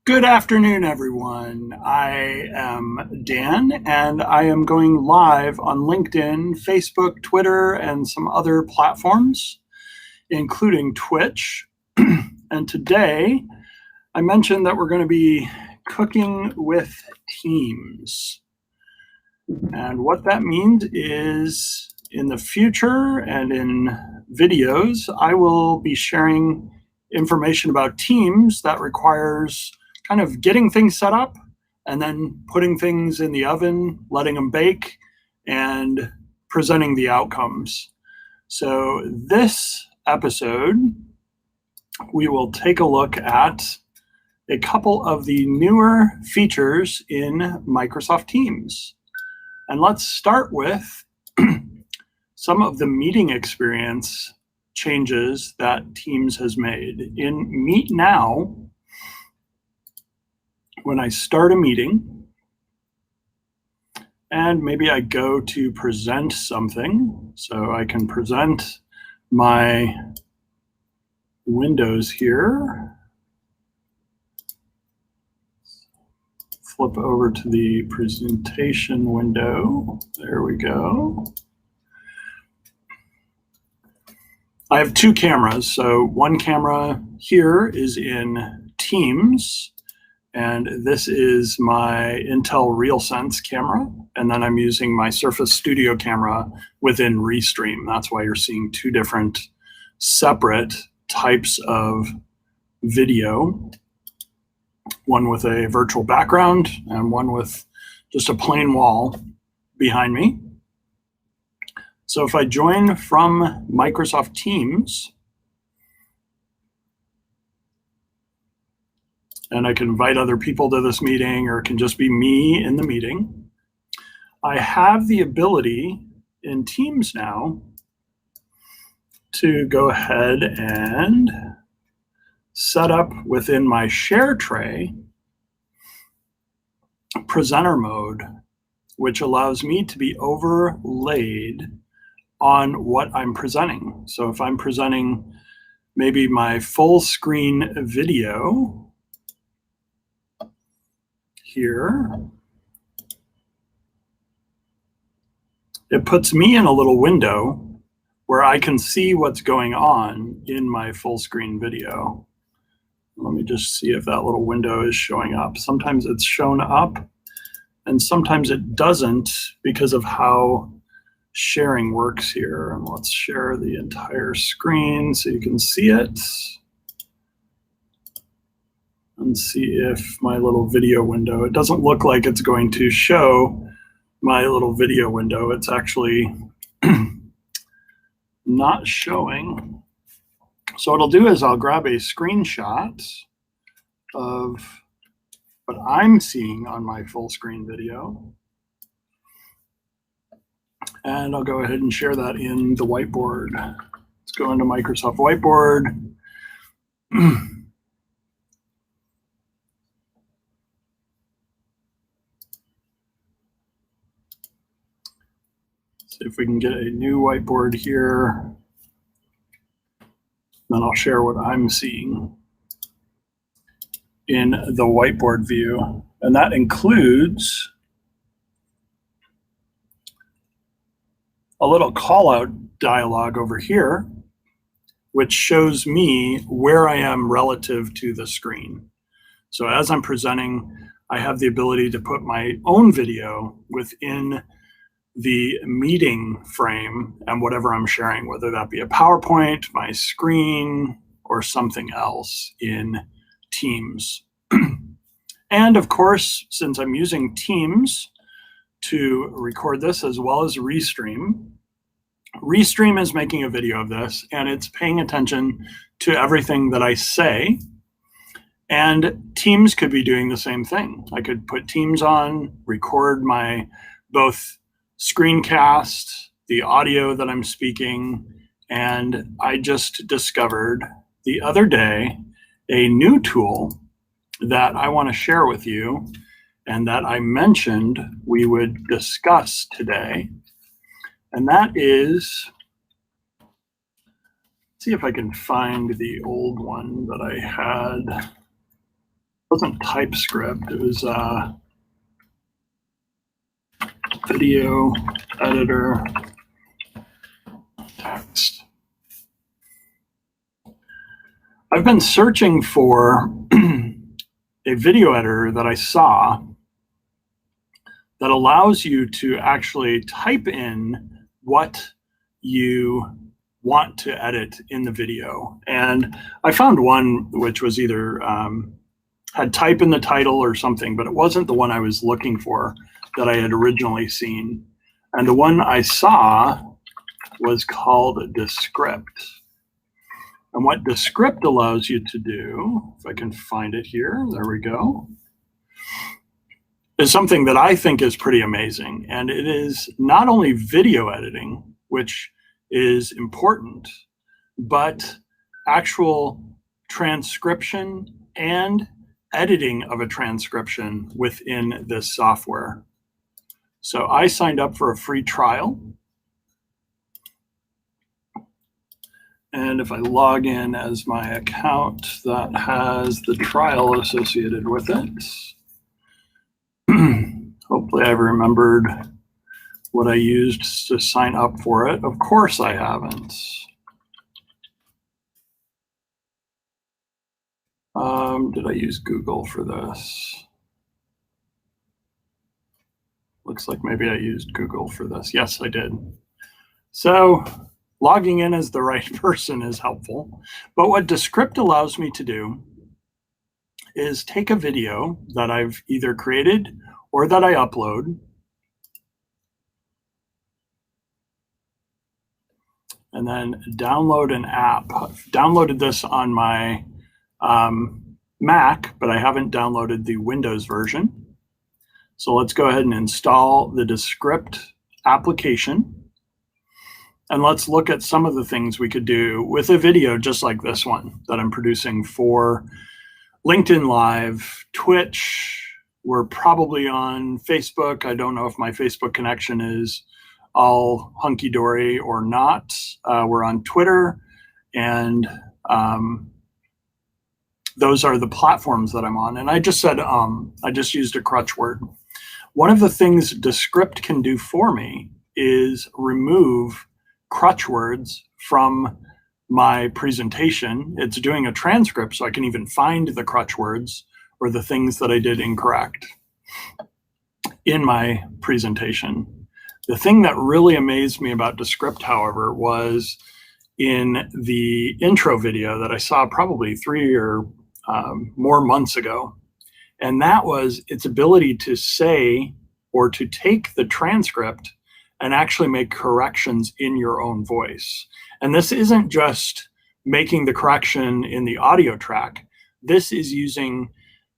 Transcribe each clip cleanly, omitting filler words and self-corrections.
Good afternoon, everyone. I am Dan, and I am going live on LinkedIn, Facebook, Twitter, and some other platforms, including Twitch. And today, I mentioned that we're going to be cooking with teams. And what that means is in the future and in videos, I will be sharing information about teams that requires kind of getting things set up and then putting things in the oven, letting them bake, and presenting the outcomes. So this episode, we will take a look at a couple of the newer features in Microsoft Teams. And let's start with some of the meeting experience changes that Teams has made. In Meet Now, when I start a meeting, and maybe I go to present something, so I can present my windows here. Flip over to the presentation window. There we go. I have two cameras. So one camera here is in Teams, and this is my Intel RealSense camera. And then I'm using my Surface Studio camera within Restream. That's why you're seeing two different separate types of video. One with a virtual background and one with just a plain wall behind me. So if I join from Microsoft Teams, and I can invite other people to this meeting, or it can just be me in the meeting, I have the ability in Teams now to go ahead and set up within my share tray presenter mode, which allows me to be overlaid on what I'm presenting. So if I'm presenting maybe my full screen video here, it puts me in a little window where I can see what's going on in my full screen video. Let me just see if that little window is showing up. Sometimes it's shown up and sometimes it doesn't because of how sharing works here. And let's share the entire screen so you can see it. And see if my little video window, it doesn't look like it's going to show my little video window. It's actually not showing. So what I'll do is I'll grab a screenshot of what I'm seeing on my full screen video. And I'll go ahead and share that in the whiteboard. Let's go into Microsoft Whiteboard. See if we can get a new whiteboard here. Then I'll share what I'm seeing in the whiteboard view. And that includes a little call out dialog over here, which shows me where I am relative to the screen. So as I'm presenting, I have the ability to put my own video within the meeting frame and whatever I'm sharing, whether that be a PowerPoint, my screen, or something else in Teams. And of course, since I'm using Teams to record this as well as Restream, Restream is making a video of this and it's paying attention to everything that I say. And Teams could be doing the same thing. I could put Teams on, record my both screencast, the audio that I'm speaking, and I just discovered the other day a new tool that I want to share with you and that I mentioned we would discuss today. And that is, let's see if I can find the old one that I had. wasn't TypeScript, it was video editor text. I've been searching for a video editor that I saw that allows you to actually type in what you want to edit in the video. And I found one which was either had type in the title or something, but it wasn't the one I was looking for that I had originally seen. And the one I saw was called Descript. And what Descript allows you to do, if I can find it here, there we go, is something that I think is pretty amazing. And it is not only video editing, which is important, but actual transcription and editing of a transcription within this software. So I signed up for a free trial. And if I log in as my account that has the trial associated with it, hopefully I've remembered what I used to sign up for it. Of course I haven't. Did I use Google for this? Looks like maybe I used Google for this. Yes, I did. So logging in as the right person is helpful. But what Descript allows me to do is take a video that I've either created or that I upload, and then download an app. I've downloaded this on my Mac, but I haven't downloaded the Windows version. So let's go ahead and install the Descript application. And let's look at some of the things we could do with a video just like this one that I'm producing for LinkedIn Live, Twitch. We're probably on Facebook. I don't know if my Facebook connection is all hunky-dory or not. We're on Twitter, and those are the platforms that I'm on. And I just said, I just used a crutch word. One of the things Descript can do for me is remove crutch words from my presentation. It's doing a transcript, so I can even find the crutch words or the things that I did incorrect in my presentation. The thing that really amazed me about Descript, however, was in the intro video that I saw probably 3 or more months ago. And that was its ability to say or to take the transcript and actually make corrections in your own voice. And this isn't just making the correction in the audio track. This is using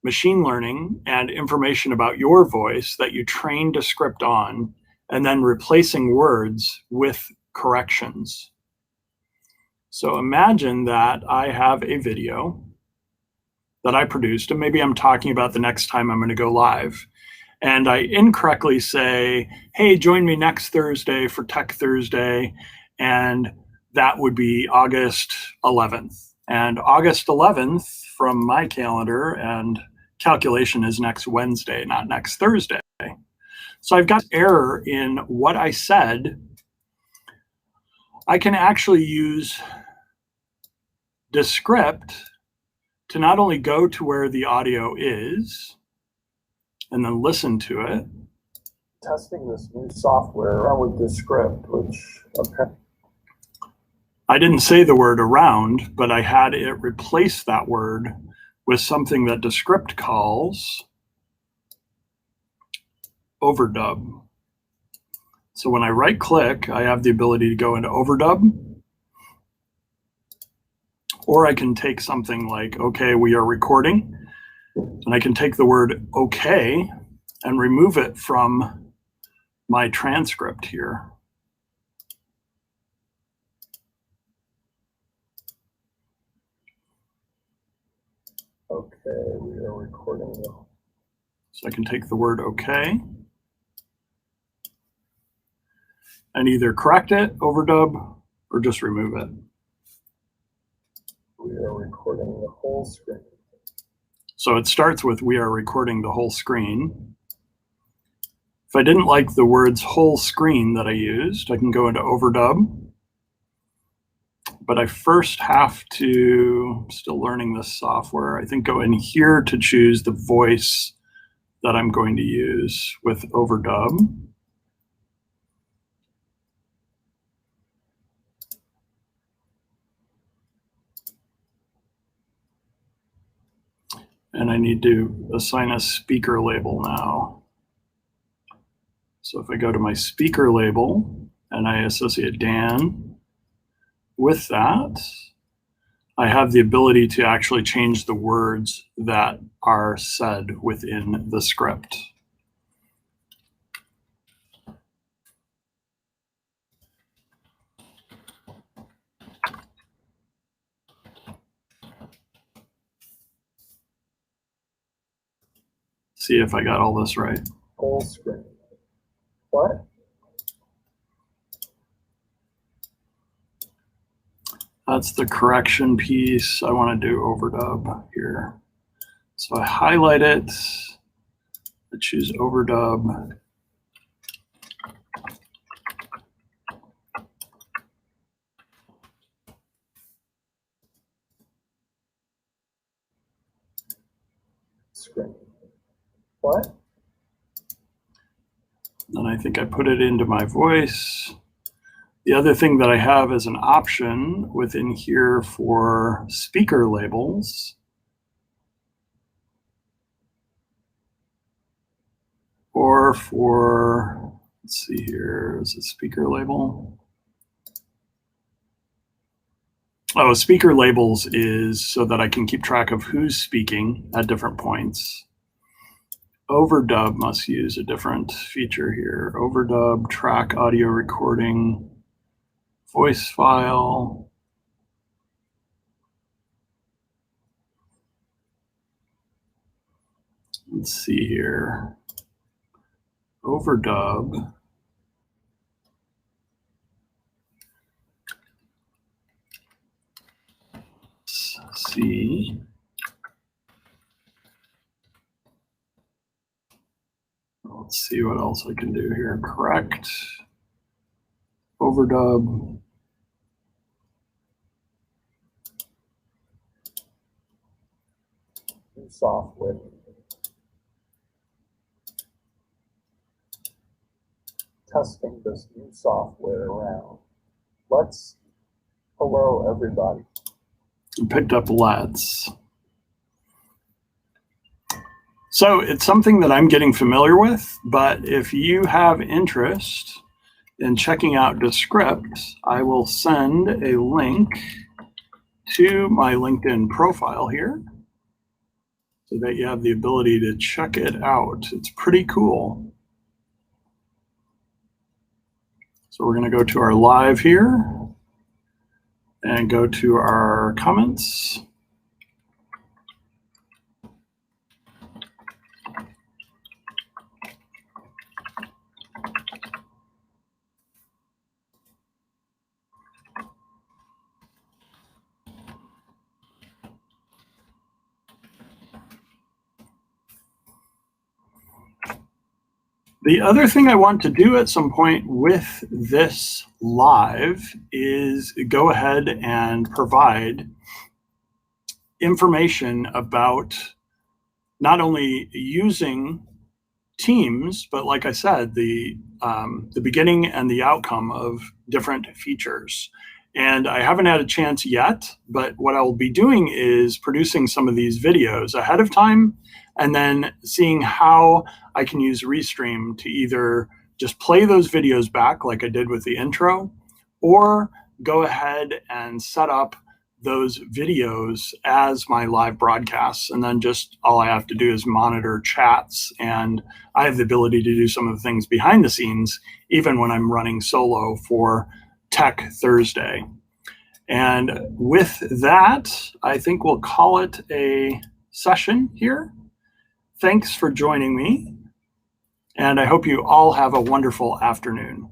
machine learning and information about your voice that you trained Descript on, and then replacing words with corrections. So imagine that I have a video that I produced, and maybe I'm talking about the next time I'm going to go live. And I incorrectly say, hey, join me next Thursday for Tech Thursday. And that would be August 11th. And August 11th from my calendar and calculation is next Wednesday, not next Thursday. So I've got error in what I said. I can actually use Descript to not only go to where the audio is and then listen to it. Testing this new software with Descript, which I didn't say the word around, but I had it replace that word with something that Descript calls Overdub. So when I right click, I have the ability to go into Overdub, or I can take something like, okay, we are recording, and I can take the word okay and remove it from my transcript here. Okay, we are recording now. So I can take the word okay and either correct it, overdub, or just remove it. We are recording the whole screen. So it starts with "we are recording the whole screen." If I didn't like the words "whole screen" that I used, I can go into Overdub. But I first have to, still learning this software, I think go in here to choose the voice that I'm going to use with Overdub. And I need to assign a speaker label now. So if I go to my speaker label and I associate Dan with that, I have the ability to actually change the words that are said within the script. See if I got all this right. Whole screen. What? That's the correction piece. I want to do Overdub here. So I highlight it, I choose Overdub. Screen. What? Then I think I put it into my voice. The other thing that I have as an option within here for speaker labels or for, let's see here, is it speaker label? Oh, speaker labels is so that I can keep track of who's speaking at different points. Overdub must use a different feature here. Overdub, track audio recording, voice file. Let's see here. Overdub. Let's see. Let's see what else I can do here. Correct. Overdub. New software. Testing this new software around. Hello everybody. I picked up let's. So it's something that I'm getting familiar with, but if you have interest in checking out Descript, I will send a link to my LinkedIn profile here so that you have the ability to check it out. It's pretty cool. So we're going to go to our live here and go to our comments. The other thing I want to do at some point with this live is go ahead and provide information about not only using Teams, but like I said, the beginning and the outcome of different features. And I haven't had a chance yet, but what I'll be doing is producing some of these videos ahead of time and then seeing how I can use Restream to either just play those videos back like I did with the intro, or go ahead and set up those videos as my live broadcasts. And then just all I have to do is monitor chats, and I have the ability to do some of the things behind the scenes, even when I'm running solo for Tech Thursday. And with that, I think we'll call it a session here. Thanks for joining me, and I hope you all have a wonderful afternoon.